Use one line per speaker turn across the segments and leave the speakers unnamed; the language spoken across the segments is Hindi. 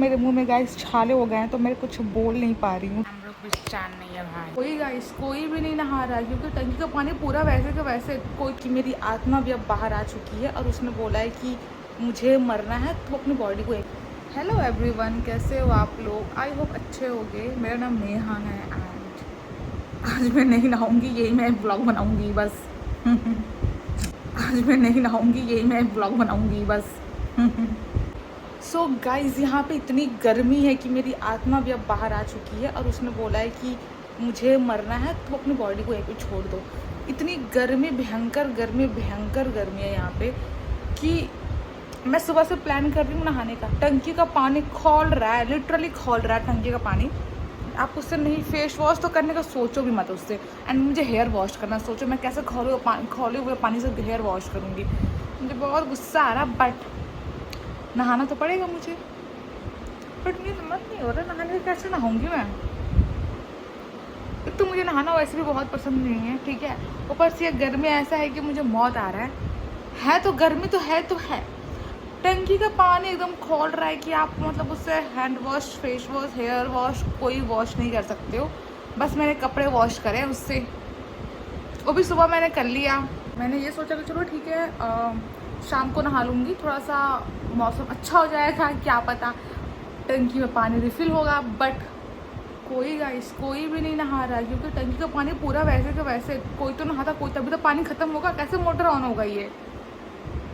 मेरे मुंह में गाइस छाले हो गए हैं तो मैं कुछ बोल नहीं पा रही हूँ। हम लोग पहचान नहीं है भाई। कोई गाइस कोई भी नहीं नहा रहा है क्योंकि टंकी का पानी पूरा वैसे का वैसे। कोई की मेरी आत्मा भी अब बाहर आ चुकी है और उसने बोला है कि मुझे मरना है तो अपनी बॉडी को। हेलो एवरीवन, कैसे हो आप लोग? आई होप अच्छे होगे। मेरा नाम नेहा है एंड आज मैं नहीं नहाऊंगी, यही मैं ब्लॉग बनाऊंगी बस। आज मैं नहीं नहाऊंगी, यही मैं ब्लॉग बनाऊंगी बस। सो गाइज यहाँ पे इतनी गर्मी है कि मेरी आत्मा भी अब बाहर आ चुकी है और उसने बोला है कि मुझे मरना है तो अपनी बॉडी को यहीं पे छोड़ दो। इतनी गर्मी, भयंकर गर्मी है यहाँ पे कि मैं सुबह से प्लान कर रही हूँ नहाने का। टंकी का पानी खौल रहा है, लिटरली खौल रहा है टंकी का पानी। आप उससे नहीं फेस वॉश तो करने का सोचो भी मत उससे। एंड मुझे हेयर वॉश करना, सोचो मैं कैसे खौले हुए पानी से हेयर वॉश करूँगी। मुझे बहुत गुस्सा आ रहा, बट नहाना तो पड़ेगा मुझे। बट मुझे हिम्मत नहीं हो रहा नहाने, कैसे नहाऊंगी मैं? एक तो मुझे नहाना वैसे भी बहुत पसंद नहीं है, ठीक है। ऊपर से गर्मी ऐसा है कि मुझे मौत आ रहा है तो गर्मी तो है। टंकी का पानी एकदम खोल रहा है कि आप मतलब उससे hand wash, face wash, hair wash कोई वॉश नहीं कर सकते हो। बस मैंने कपड़े वॉश करे उससे, वो भी सुबह मैंने कर लिया। मैंने ये सोचा कि चलो ठीक है शाम को नहा लूँगी, थोड़ा सा मौसम अच्छा हो जाएगा, क्या पता टंकी में पानी रिफ़िल होगा। बट कोई भी नहीं नहा रहा है क्योंकि टंकी का पानी पूरा वैसे का वैसे। कोई तो नहाता, कोई तभी तो पानी ख़त्म होगा, कैसे मोटर ऑन होगा? ये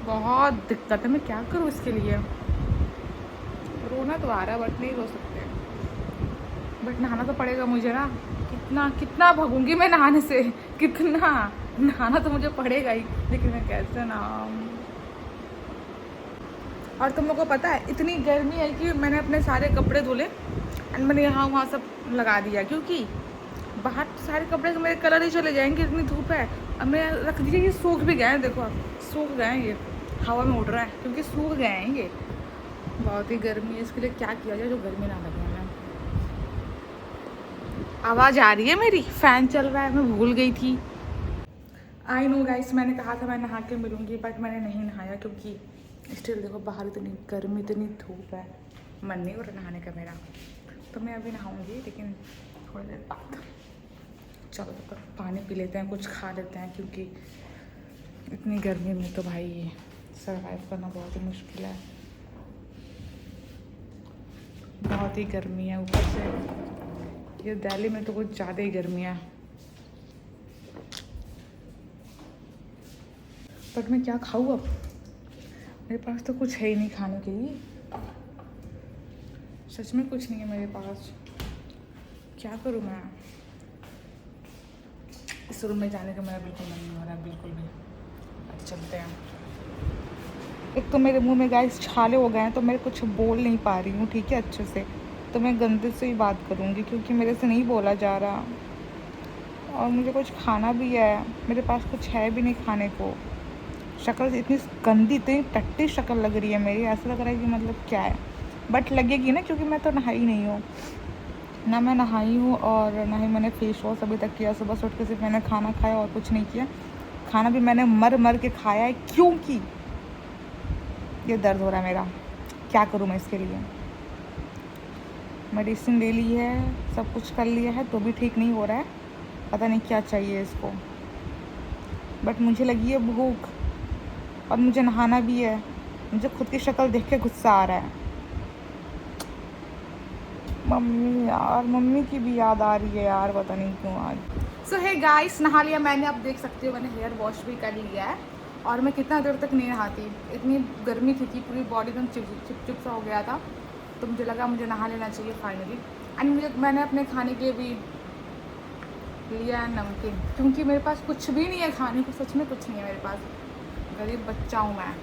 बहुत दिक्कत है। मैं क्या करूँ इसके लिए? रोना तो आ रहा है बट नहीं रो सकते। बट नहाना तो पड़ेगा मुझे ना। कितना भगूंगी मैं नहाने से, कितना नहाना तो मुझे पड़ेगा ही, लेकिन मैं कैसे नहाऊं? और तुम लोगों को पता है इतनी गर्मी है कि मैंने अपने सारे कपड़े धुले एंड मैंने यहाँ वहाँ सब लगा दिया, क्योंकि बाहर सारे कपड़े के मेरे कलर ही चले जाएंगे, इतनी धूप है। अब मैं रख दीजिए, ये सूख भी गए हैं, देखो आप सूख गए हैं, ये हवा में उड़ रहा है क्योंकि सूख गए हैं ये। बहुत ही गर्मी है, इसके लिए क्या किया जाए जो गर्मी ना लगे हमें। आवाज़ आ रही है मेरी? फ़ैन चल रहा है, मैं भूल गई थी। आई नो गाइस, मैंने कहा था मैं नहा के मिलूँगी बट मैंने नहीं नहाया क्योंकि स्टिल देखो बाहर इतनी गर्मी, इतनी धूप है, मन नहीं हो रहा नहाने का मेरा। तो मैं अभी नहाऊँगी लेकिन थोड़ी देर बाद। चलो तो पानी पी लेते हैं, कुछ खा लेते हैं, क्योंकि इतनी गर्मी में तो भाई सर्वाइव करना बहुत ही मुश्किल है। बहुत ही गर्मी है, ऊपर से ये दिल्ली में तो कुछ ज़्यादा ही गर्मी है। बट मैं क्या खाऊँ अब? मेरे पास तो कुछ है ही नहीं खाने के लिए, सच में कुछ नहीं है मेरे पास। क्या करूँ मैं? इस रूम में जाने का मेरा बिल्कुल मन नहीं हो रहा है, बिल्कुल भी। अब चलते हैं। एक तो मेरे मुंह में गाइस छाले हो गए हैं तो मैं कुछ बोल नहीं पा रही हूँ, ठीक है, अच्छे से। तो मैं गंदे से ही बात करूँगी क्योंकि मेरे से नहीं बोला जा रहा और मुझे कुछ खाना भी है, मेरे पास कुछ है भी नहीं खाने को। शक्ल इतनी गंदी, इतनी टट्टी शक्ल लग रही है मेरी, ऐसा लग रहा है कि मतलब क्या है। बट लगेगी ना, क्योंकि मैं तो नहाई नहीं हूँ ना, मैं नहाई हूँ और ना ही मैंने फेस वॉश अभी तक किया। सुबह से उठ के सिर्फ मैंने खाना खाया और कुछ नहीं किया। खाना भी मैंने मर के खाया है क्योंकि ये दर्द हो रहा है मेरा। क्या करूँ मैं इसके लिए? मेडिसिन ले ली है, सब कुछ कर लिया है तो भी ठीक नहीं हो रहा है। पता नहीं क्या चाहिए इसको। बट मुझे लगी है भूख और मुझे नहाना भी है। मुझे खुद की शक्ल देख के गुस्सा आ रहा है। मम्मी यार, मम्मी की भी याद आ रही है यार, पता नहीं क्यों आज। सो हे गाइस, नहा लिया मैंने, आप देख सकते हो मैंने हेयर वॉश भी कर लिया है। और मैं कितना देर तक नहीं नहाती, इतनी गर्मी थी कि पूरी बॉडी एकदम चिप सा हो गया था। तो मुझे लगा मुझे नहा लेना चाहिए फाइनली। एंड मैंने अपने खाने के लिए भी लिया है नमकीन, क्योंकि मेरे पास कुछ भी नहीं है खाने को, सच में कुछ नहीं है मेरे पास। गरीब बच्चा हूँ मैं।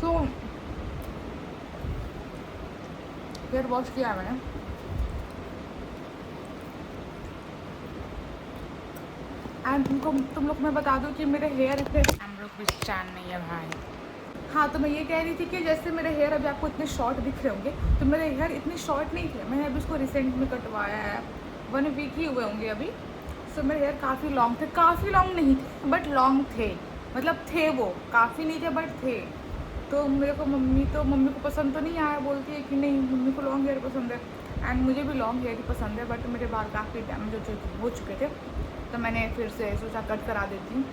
सो हेयर वॉश किया है मैंने। एंड तुम लोग मैं बता दूँ कि मेरे हेयर इतने, हम लोग पहचान नहीं है भाई। हाँ, तो मैं ये कह रही थी कि जैसे मेरे हेयर अभी आपको इतने शॉर्ट दिख रहे होंगे, तो मेरे हेयर इतने शॉर्ट नहीं थे। मैंने अभी उसको रिसेंट में कटवाया है, 1 वीक ही हुए होंगे अभी। सो मेरे हेयर काफ़ी लॉन्ग थे, काफ़ी लॉन्ग नहीं थे बट लॉन्ग थे, मतलब थे, वो काफ़ी नहीं थे बट थे। तो मेरे को मम्मी को पसंद तो नहीं आया, बोलती है कि नहीं मम्मी को लॉन्ग हेयर पसंद है एंड मुझे भी लॉन्ग हेयर ही पसंद है, बट मेरे बाल काफ़ी डैमेज हो चुके थे तो मैंने फिर से सोचा कट करा देती हूँ।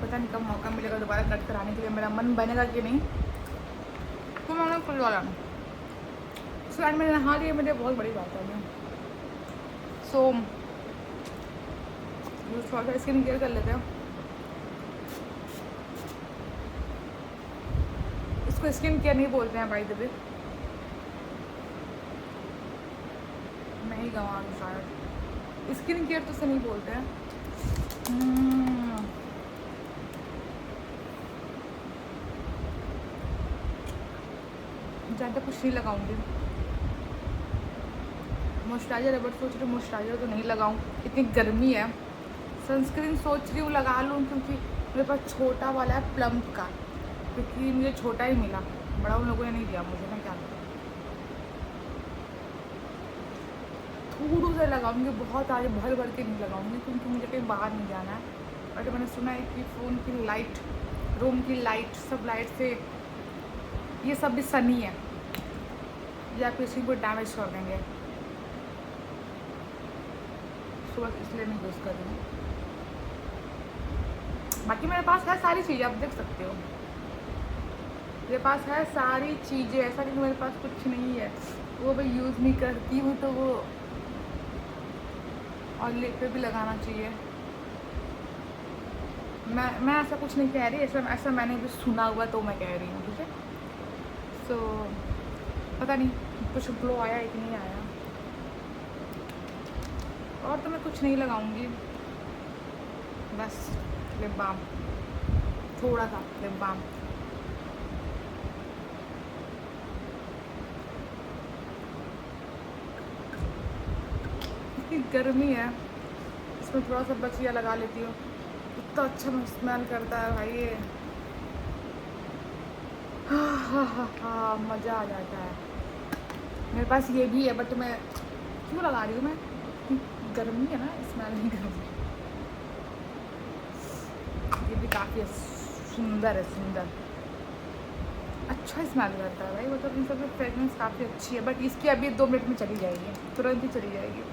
पता नहीं कब मौका मिलेगा दोबारा कट कराने के लिए, मेरा मन बनेगा कि नहीं। तो मैंने खुलवा लाना सो एंड मैंने नहा लिया, मेरे बहुत बड़ी बात है। सो थोड़ा सा स्किन केयर कर लेते हैं। इसको स्किन केयर नहीं बोलते हैं बाय द वे, मैं ही गंवा दूँ शायद। स्किन केयर तो से नहीं बोलते हैं। ज़्यादा कुछ नहीं लगाऊंगी, मॉइस्चराइजर है बट सोच रही हूँ मॉइस्चराइजर तो नहीं लगाऊँ, इतनी गर्मी है। सनस्क्रीन सोच रही हूँ लगा लूँ क्योंकि मेरे पास छोटा वाला है प्लम्प का, क्योंकि मुझे छोटा ही मिला, बड़ा उन लोगों ने नहीं दिया मुझे, मैं क्या करूँ। थोड़ा सा लगाऊंगी, बहुत आगे भर भर के नहीं लगाऊंगी क्योंकि मुझे कहीं बाहर नहीं जाना है। बट मैंने सुना है कि फ़ोन की लाइट, रूम की लाइट, सब लाइट से ये सब भी सनी है या फिर इसी को डैमेज कर देंगे, तो बस इसलिए नहीं यूज़ कर रही हूँ। बाकी मेरे पास है सारी चीज़ें, आप देख सकते हो मेरे पास है सारी चीज़ें, ऐसा नहीं मेरे पास कुछ नहीं है, वो मैं यूज़ नहीं करती हूँ तो वो और लिप पे भी लगाना चाहिए। मैं ऐसा कुछ नहीं कह रही, ऐसा मैंने भी सुना हुआ तो मैं कह रही हूँ, ठीक है। सो पता नहीं कुछ ग्लो आया है कि नहीं आया। और तो मैं कुछ नहीं लगाऊंगी, बस लिप बाम, थोड़ा सा लिप बाम। इतनी गर्मी है, इसमें थोड़ा सा बचिया लगा लेती हूँ, इतना अच्छा स्मेल करता है भाई ये, हाँ मज़ा आ जाता है। मेरे पास ये भी है बट मैं क्यों लगा रही हूँ, मैं गर्मी है ना, स्मेल नहीं करूँगी। ये भी काफ़ी सुंदर है, सुंदर अच्छा स्मेल करता है भाई, मतलब इन सब की फ्रेगरेंस काफ़ी अच्छी है, बट इसकी अभी 2 मिनट में चली जाएगी, तुरंत ही चली जाएगी,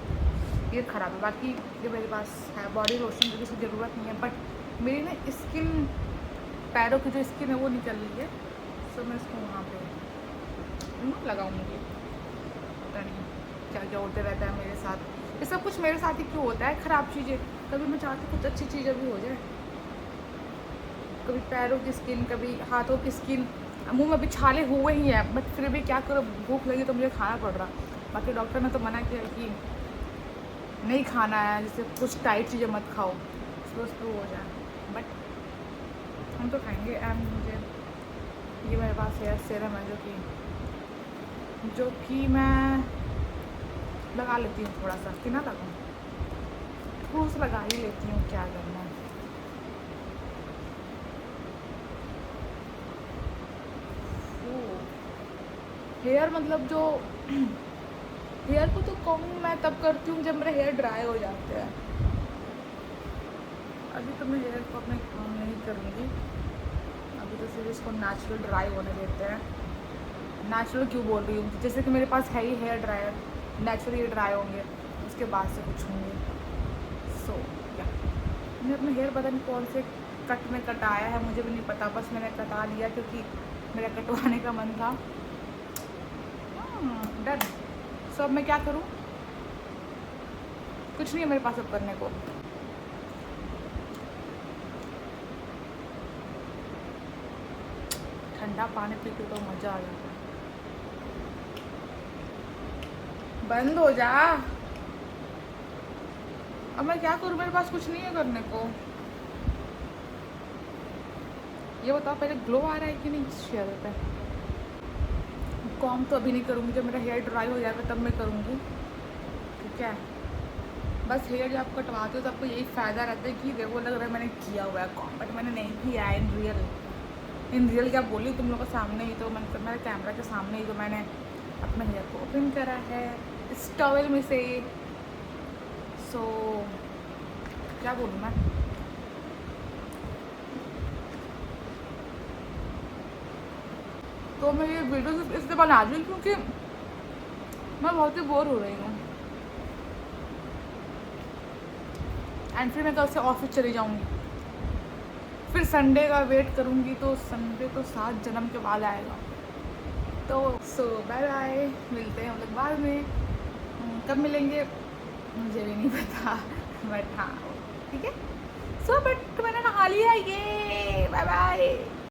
ये ख़राब है। बाकी ये मेरे पास है बॉडी लोशन की किसी ज़रूरत नहीं है, बट मेरी ना स्किन, पैरों की जो स्किन है वो निकल रही है, तो मैं इसको वहाँ पे लगाऊंगी। पता नहीं क्या क्या होते रहता है मेरे साथ, ये सब कुछ मेरे साथ ही क्यों होता है ख़राब चीज़ें। कभी मैं चाहती कुछ अच्छी चीज़ें भी हो जाए, कभी पैरों की स्किन, कभी हाथों की स्किन, मुंह में भी छाले हुए ही हैं, बट फिर भी क्या करो, भूख लगी तो मुझे खाना पड़ रहा। बाकी डॉक्टर ने तो मना किया कि नहीं खाना है, जैसे कुछ टाइट चीज़ें मत खाओ, स्लो हो जाए, बट हम तो खाएंगे। एंड मुझे ये मेरे पास हेयर सीरम है जो कि मैं लगा लेती हूँ, थोड़ा सा कि ना लगाऊँ, थोड़ा सा लगा ही लेती हूँ, क्या करना है। हेयर मतलब जो हेयर को तो कम मैं तब करती हूँ जब मेरे हेयर ड्राई हो जाते हैं। अभी तो मैं हेयर को अपने काम नहीं करूँगी, अभी तो सिर्फ इसको नेचुरल ड्राई होने देते हैं। नेचुरल क्यों बोल रही हूँ, जैसे कि मेरे पास है ही हेयर ड्रायर, नेचुरली ड्राई होंगे, उसके बाद से कुछ होंगे। सो क्या मैंने अपने हेयर पता नहीं कौन से कट में कटाया है, मुझे भी नहीं पता, बस मैंने कटा लिया क्योंकि मेरा कटवाने का मन था। डन। सो अब मैं क्या करूँ, कुछ नहीं है मेरे पास अब करने को। ठंडा पानी पी के तो मज़ा आ जाता है। बंद हो जा, अब मैं क्या करूँ, मेरे पास कुछ नहीं है करने को। ये बताओ पहले ग्लो आ रहा है कि नहीं चेहरे पे। कॉम तो अभी नहीं करूँगी, जब मेरा हेयर ड्राई हो जाएगा तब मैं करूँगी, ठीक है। बस हेयर जब आप कटवाते हो तो आपको यही फ़ायदा रहता है कि देखो लग रहा है मैंने किया हुआ है कॉम, बट मैंने नहीं किया है इन रियल क्या बोली तुम लोगों के सामने ही, तो मैंने मेरे कैमरा के सामने ही तो मैंने अपने हेयर को ओपन करा है इस टॉवल में से। सो क्या बोलूँ मैं, तो मैं ये वीडियो सिर्फ इसलिए बना रही हूँ क्योंकि मैं बहुत ही बोर हो रही हूँ। एंड फिर मैं कल से ऑफिस चली जाऊँगी, फिर संडे का वेट करूँगी, तो संडे तो 7 जन्म के बाद आएगा। तो सो बाय बाय, मिलते हैं हम लोग बाद में। कब मिलेंगे मुझे भी नहीं पता, बट हाँ ठीक है। सो बट मैंने नहा लिया, ये बाय बाय।